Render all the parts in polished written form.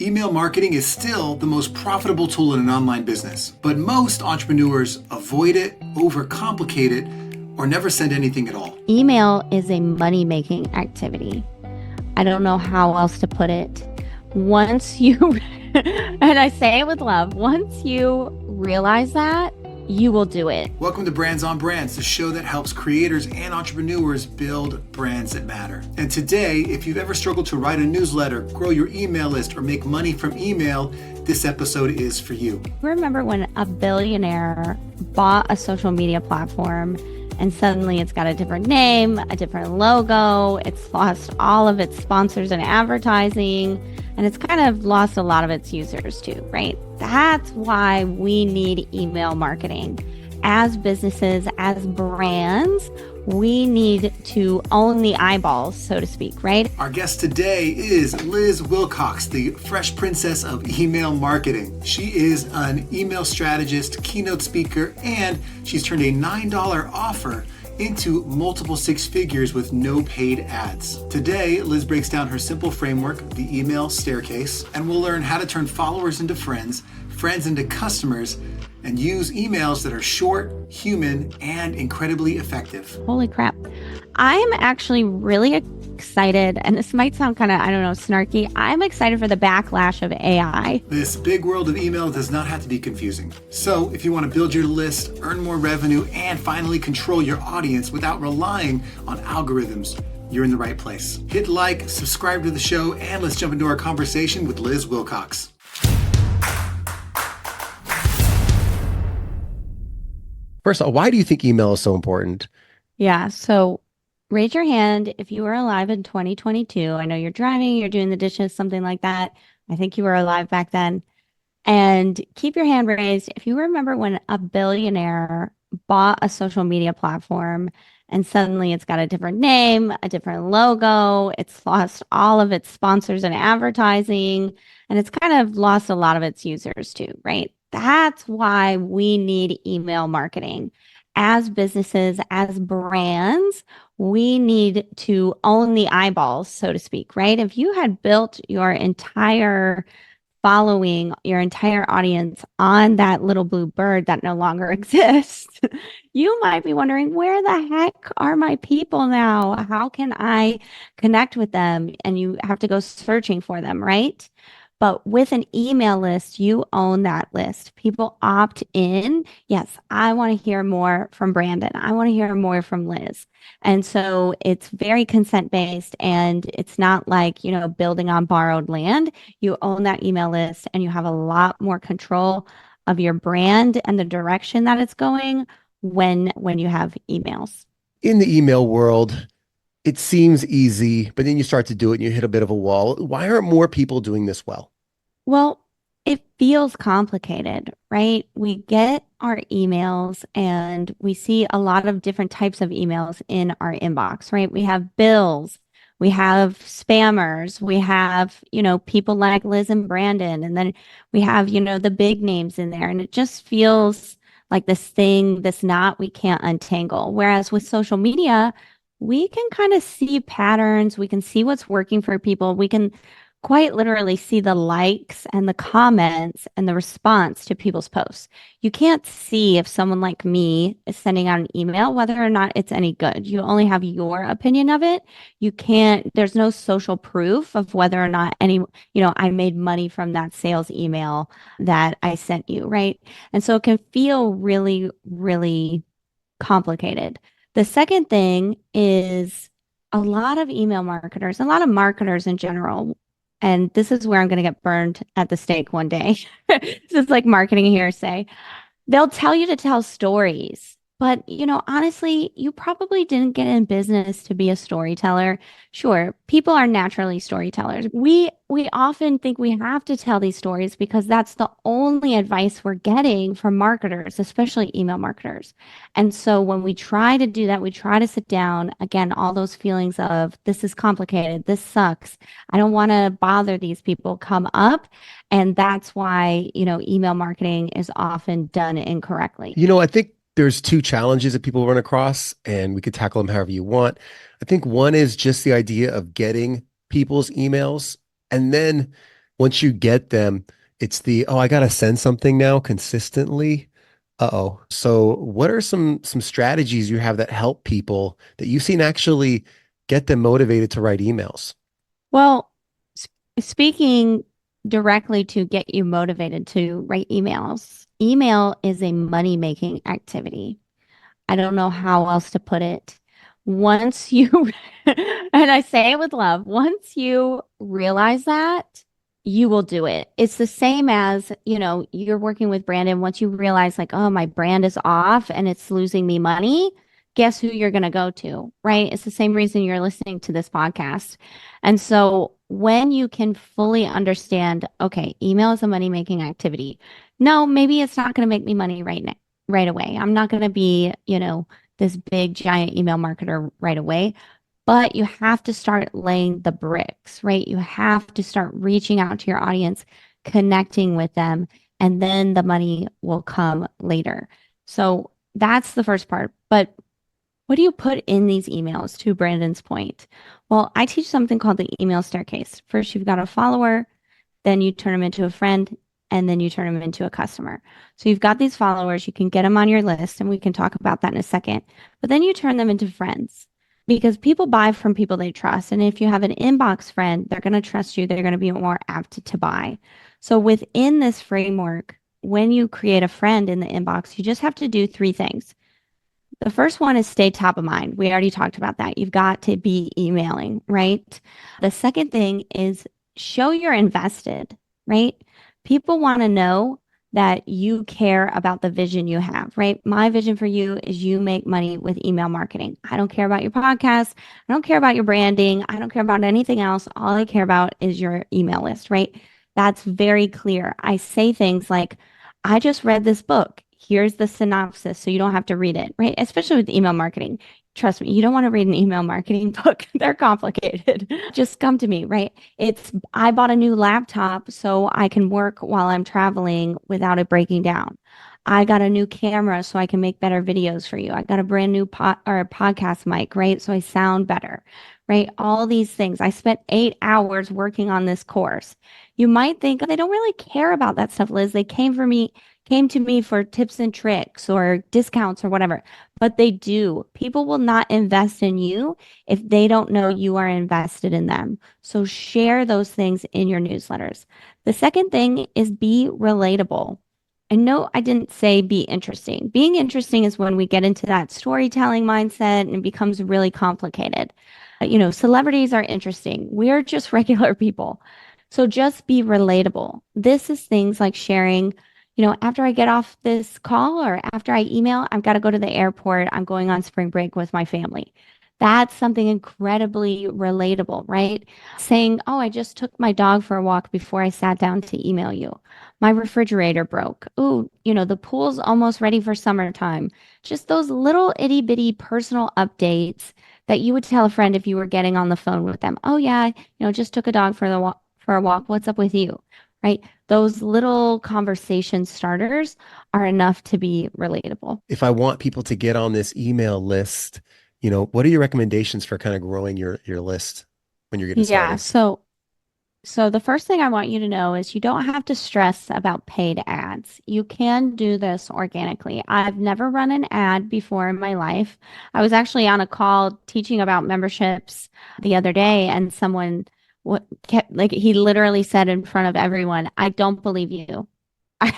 Email marketing is still the most profitable tool in an online business, but most entrepreneurs avoid it, overcomplicate it, or never send anything at all. Email is a money-making activity. I don't know how else to put it. Once you, and I say it with love, once you realize that, you will do it. Welcome to Brands on Brands, the show that helps creators and entrepreneurs build brands that matter. And today, if you've ever struggled to write a newsletter, grow your email list, or make money from email, this episode is for you. Remember when a billionaire bought a social media platform and suddenly it's got a different name, a different logo, it's lost all of its sponsors and advertising, and it's kind of lost a lot of its users too, right? That's why we need email marketing. As businesses, as brands, we need to own the eyeballs, so to speak, right? Our guest today is Liz Wilcox, the fresh princess of email marketing. She is an email strategist, keynote speaker, and she's turned a $9 offer into multiple six figures with no paid ads. Today, Liz breaks down her simple framework, the email staircase, and we'll learn how to turn followers into friends, friends into customers, and use emails that are short, human, and incredibly effective. Holy crap. I'm actually really excited, and this might sound kind of, snarky. I'm excited for the backlash of AI. This big world of email does not have to be confusing. So if you want to build your list, earn more revenue, and finally control your audience without relying on algorithms, you're in the right place. Hit like, subscribe to the show, and let's jump into our conversation with Liz Wilcox. First of all, why do you think email is so important? Yeah, so raise your hand if you were alive in 2022. I know you're driving, you're doing the dishes, something like that. I think you were alive back then. And keep your hand raised if you remember when a billionaire bought a social media platform and suddenly it's got a different name, a different logo, it's lost all of its sponsors and advertising, and it's kind of lost a lot of its users too, right? That's why we need email marketing. As businesses, as brands, we need to own the eyeballs, so to speak, right? If you had built your entire following, your entire audience on that little blue bird that no longer exists, you might be wondering, where the heck are my people now? How can I connect with them? And you have to go searching for them, right? But with an email list, you own that list. People opt in. Yes, I want to hear more from Brandon. I want to hear more from Liz. And so it's very consent based, and it's not like, building on borrowed land. You own that email list and you have a lot more control of your brand and the direction that it's going when you have emails. In the email world, it seems easy, but then you start to do it and you hit a bit of a wall. Why aren't more people doing this well? Well, it feels complicated, right? We get our emails and we see a lot of different types of emails in our inbox, right? We have bills, we have spammers, we have, people like Liz and Brandon, and then we have, the big names in there. And it just feels like this knot we can't untangle. Whereas with social media, we can kind of see patterns. We can see what's working for people. We can quite literally see the likes and the comments and the response to people's posts. You can't see if someone like me is sending out an email, whether or not it's any good. You only have your opinion of it. There's no social proof of whether or not I made money from that sales email that I sent you, right? And so it can feel really, really complicated. The second thing is a lot of email marketers, a lot of marketers in general, and this is where I'm going to get burned at the stake one day. This is like marketing hearsay. They'll tell you to tell stories. But, honestly, you probably didn't get in business to be a storyteller. Sure, people are naturally storytellers. We often think we have to tell these stories because that's the only advice we're getting from marketers, especially email marketers. And so when we try to do that, we try to sit down, again, all those feelings of this is complicated, this sucks, I don't want to bother these people come up. And that's why, email marketing is often done incorrectly. I think there's two challenges that people run across, and we could tackle them however you want. I think one is just the idea of getting people's emails, and then once you get them, it's oh, I gotta send something now consistently. Uh-oh. So what are some strategies you have that help people that you've seen actually get them motivated to write emails? Well, sp speaking directly to get you motivated to write emails, email is a money-making activity. I don't know how else to put it. Once you, and I say it with love, once you realize that, you will do it. It's the same as, you're working with Brandon. Once you realize, like, oh, my brand is off and it's losing me money, guess who you're going to go to, right? It's the same reason you're listening to this podcast. And so when you can fully understand, okay, email is a money-making activity. No, maybe it's not going to make me money right now right away. I'm not going to be, this big giant email marketer right away, but you have to start laying the bricks, right? You have to start reaching out to your audience, connecting with them, and then the money will come later. So that's the first part. But what do you put in these emails, to Brandon's point? Well, I teach something called the email staircase. First, you've got a follower, then you turn them into a friend, and then you turn them into a customer. So you've got these followers, you can get them on your list, and we can talk about that in a second. But then you turn them into friends because people buy from people they trust. And if you have an inbox friend, they're going to trust you, they're going to be more apt to buy. So within this framework, when you create a friend in the inbox, you just have to do three things. The first one is stay top of mind. We already talked about that. You've got to be emailing, right? The second thing is show you're invested, right? People want to know that you care about the vision you have, right? My vision for you is you make money with email marketing. I don't care about your podcast. I don't care about your branding. I don't care about anything else. All I care about is your email list, right? That's very clear. I say things like, I just read this book. Here's the synopsis so you don't have to read it, right? Especially with email marketing. Trust me, you don't want to read an email marketing book. They're complicated. Just come to me, right? I bought a new laptop so I can work while I'm traveling without it breaking down. I got a new camera so I can make better videos for you. I got a brand new podcast mic, right? So I sound better, right? All these things. I spent 8 hours working on this course. You might think they don't really care about that stuff, Liz. They came to me for tips and tricks or discounts or whatever, but they do. People will not invest in you if they don't know you are invested in them. So share those things in your newsletters. The second thing is be relatable. I know I didn't say be interesting. Being interesting is when we get into that storytelling mindset and it becomes really complicated. Celebrities are interesting. We're just regular people. So just be relatable. This is things like sharing, after I get off this call or after I email, I've got to go to the airport. I'm going on spring break with my family. That's something incredibly relatable, right? Saying, oh, I just took my dog for a walk before I sat down to email you. My refrigerator broke. Oh, the pool's almost ready for summertime. Just those little itty bitty personal updates that you would tell a friend if you were getting on the phone with them. Oh yeah, just took a dog for a walk. What's up with you? Right? Those little conversation starters are enough to be relatable. If I want people to get on this email list, what are your recommendations for kind of growing your list when you're getting Yeah, started? so the first thing I want you to know is you don't have to stress about paid ads. You can do this organically. I've never run an ad before in my life. I was actually on a call teaching about memberships the other day, and someone what kept like he literally said in front of everyone, "I don't believe you." I,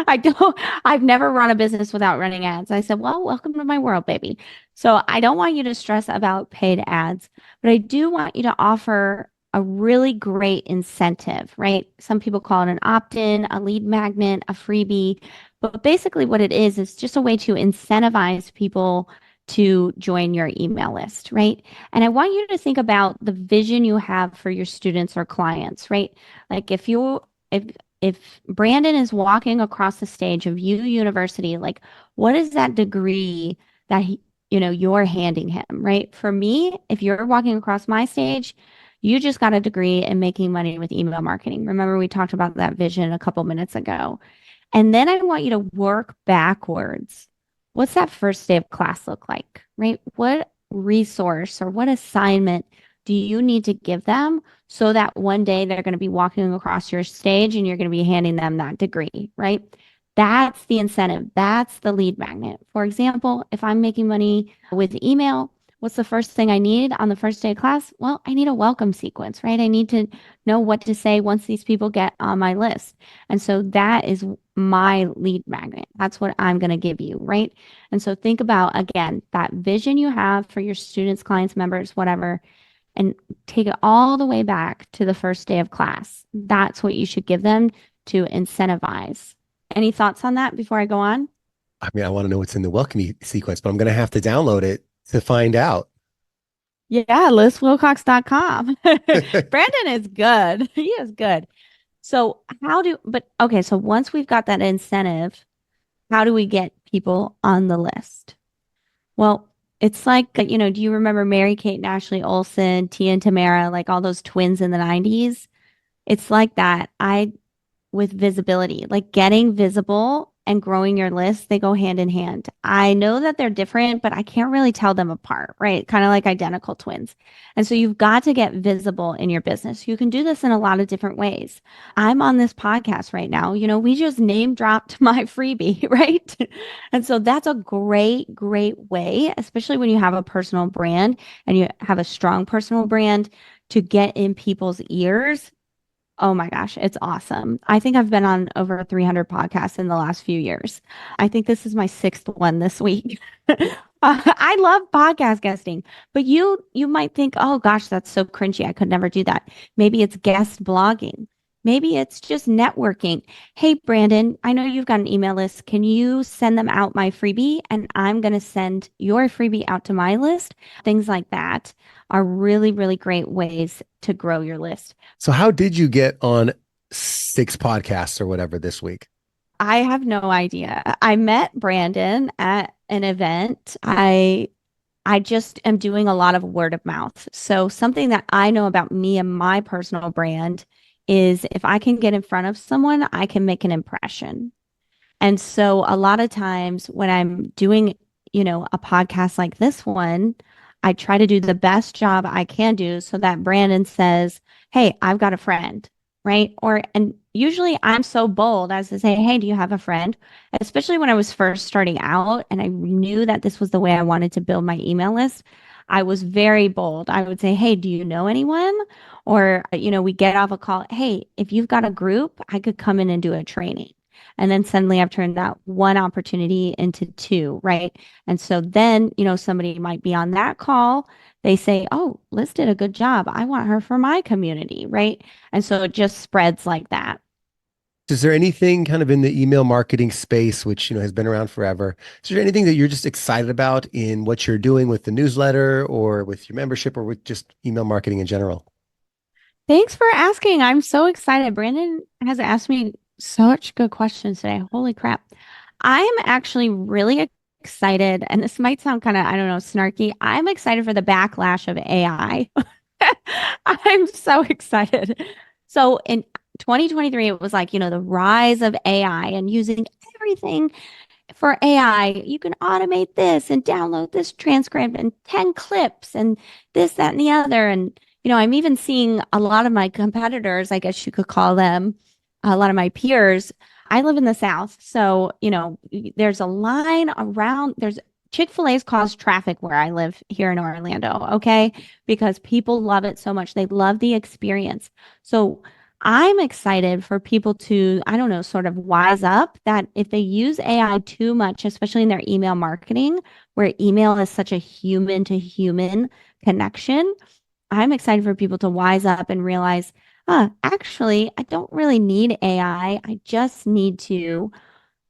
I don't, I've never run a business without running ads. I said, well, welcome to my world, baby. So I don't want you to stress about paid ads, but I do want you to offer a really great incentive, right? Some people call it an opt-in, a lead magnet, a freebie, but basically what it is just a way to incentivize people to join your email list, right? And I want you to think about the vision you have for your students or clients, right? Like if Brandon is walking across the stage of U University, like what is that degree that you're handing him, right? For me, if you're walking across my stage, you just got a degree in making money with email marketing. Remember, we talked about that vision a couple minutes ago. And then I want you to work backwards. What's that first day of class look like, right? What resource or what assignment do you need to give them so that one day they're going to be walking across your stage and you're going to be handing them that degree, right? That's the incentive. That's the lead magnet. For example, if I'm making money with email, what's the first thing I need on the first day of class? Well, I need a welcome sequence, right? I need to know what to say once these people get on my list. And so that is my lead magnet. That's what I'm going to give you, right? And so think about, again, that vision you have for your students, clients, members, whatever, and take it all the way back to the first day of class. That's what you should give them to incentivize. Any thoughts on that before I go on? I mean, I want to know what's in the welcome sequence, but I'm going to have to download it to find out. Yeah, lizwilcox.com. Brandon is good. He is good. So so once we've got that incentive, how do we get people on the list? Well, it's like, do you remember Mary Kate and Ashley Olsen, Tia and Tamara, like all those twins in the 90s? It's like that. With visibility, like getting visible and growing your list, they go hand in hand. I know that they're different, but I can't really tell them apart, right? Kind of like identical twins. And so you've got to get visible in your business. You can do this in a lot of different ways. I'm on this podcast right now. We just name dropped my freebie, right? And so that's a great, great way, especially when you have a personal brand and you have a strong personal brand to get in people's ears. Oh my gosh, it's awesome. I think I've been on over 300 podcasts in the last few years. I think this is my sixth one this week. I love podcast guesting, but you might think, oh gosh, that's so cringy. I could never do that. Maybe it's guest blogging. Maybe it's just networking. Hey, Brandon, I know you've got an email list. Can you send them out my freebie? And I'm going to send your freebie out to my list. Things like that are really, really great ways to grow your list. So how did you get on 6 podcasts or whatever this week? I have no idea. I met Brandon at an event. I just am doing a lot of word of mouth. So something that I know about me and my personal brand is if I can get in front of someone, I can make an impression. And so a lot of times when I'm doing, a podcast like this one, I try to do the best job I can do so that Brandon says, hey, I've got a friend, right? And usually I'm so bold as to say, hey, do you have a friend? Especially when I was first starting out and I knew that this was the way I wanted to build my email list. I was very bold. I would say, hey, do you know anyone? Or, we get off a call. Hey, if you've got a group, I could come in and do a training. And then suddenly I've turned that one opportunity into 2, right? And so then, somebody might be on that call. They say, oh, Liz did a good job. I want her for my community, right? And so it just spreads like that. Is there anything kind of in the email marketing space, which, has been around forever? Is there anything that you're just excited about in what you're doing with the newsletter or with your membership or with just email marketing in general? Thanks for asking. I'm so excited. Brandon has asked me such good questions today. Holy crap. I'm actually really excited, and this might sound kind of, I don't know, snarky. I'm excited for the backlash of AI. I'm so excited. So in 2023, it was like, the rise of AI and using everything for AI. You can automate this and download this transcript and 10 clips and this, that, and the other. And, I'm even seeing a lot of my competitors, I guess you could call them, a lot of my peers. I live in the South. So, there's a line around, there's Chick-fil-A's caused traffic where I live here in Orlando. Okay. Because people love it so much. They love the experience. So I'm excited for people to, I don't know, sort of wise up that if they use AI too much, especially in their email marketing, where email is such a human to human connection, I'm excited for people to wise up and realize, actually, I don't really need AI. I just need to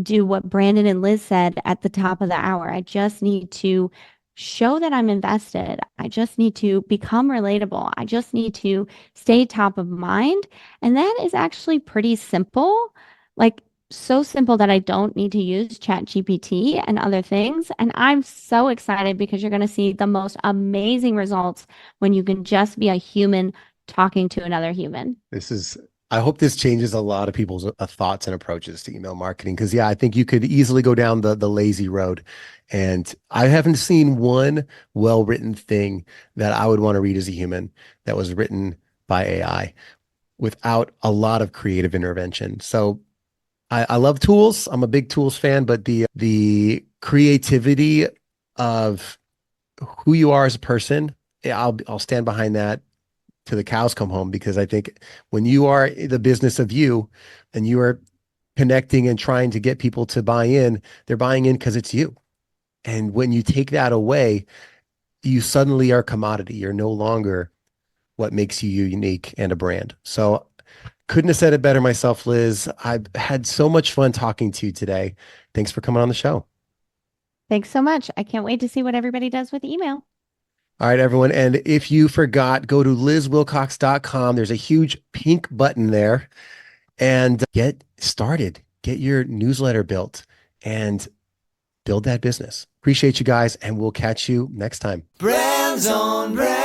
do what Brandon and Liz said at the top of the hour. I just need to show that I'm invested. I just need to become relatable. I just need to stay top of mind. And that is actually pretty simple. Like, so simple that I don't need to use ChatGPT and other things. And I'm so excited because you're going to see the most amazing results when you can just be a human talking to another human. I hope this changes a lot of people's thoughts and approaches to email marketing. Because I think you could easily go down the lazy road. And I haven't seen one well-written thing that I would want to read as a human that was written by AI without a lot of creative intervention. So I love tools. I'm a big tools fan, but the creativity of who you are as a person, I'll stand behind that to the cows come home, because I think when you are the business of you and you are connecting and trying to get people to buy in, they're buying in because it's you. And when you take that away, you suddenly are a commodity. You're no longer what makes you unique and a brand. So couldn't have said it better myself, Liz. I've had so much fun talking to you today. Thanks for coming on the show. Thanks so much. I can't wait to see what everybody does with email. All right, everyone. And if you forgot, go to lizwilcox.com. There's a huge pink button there and get started. Get your newsletter built and build that business. Appreciate you guys, and we'll catch you next time. Brands on Brands.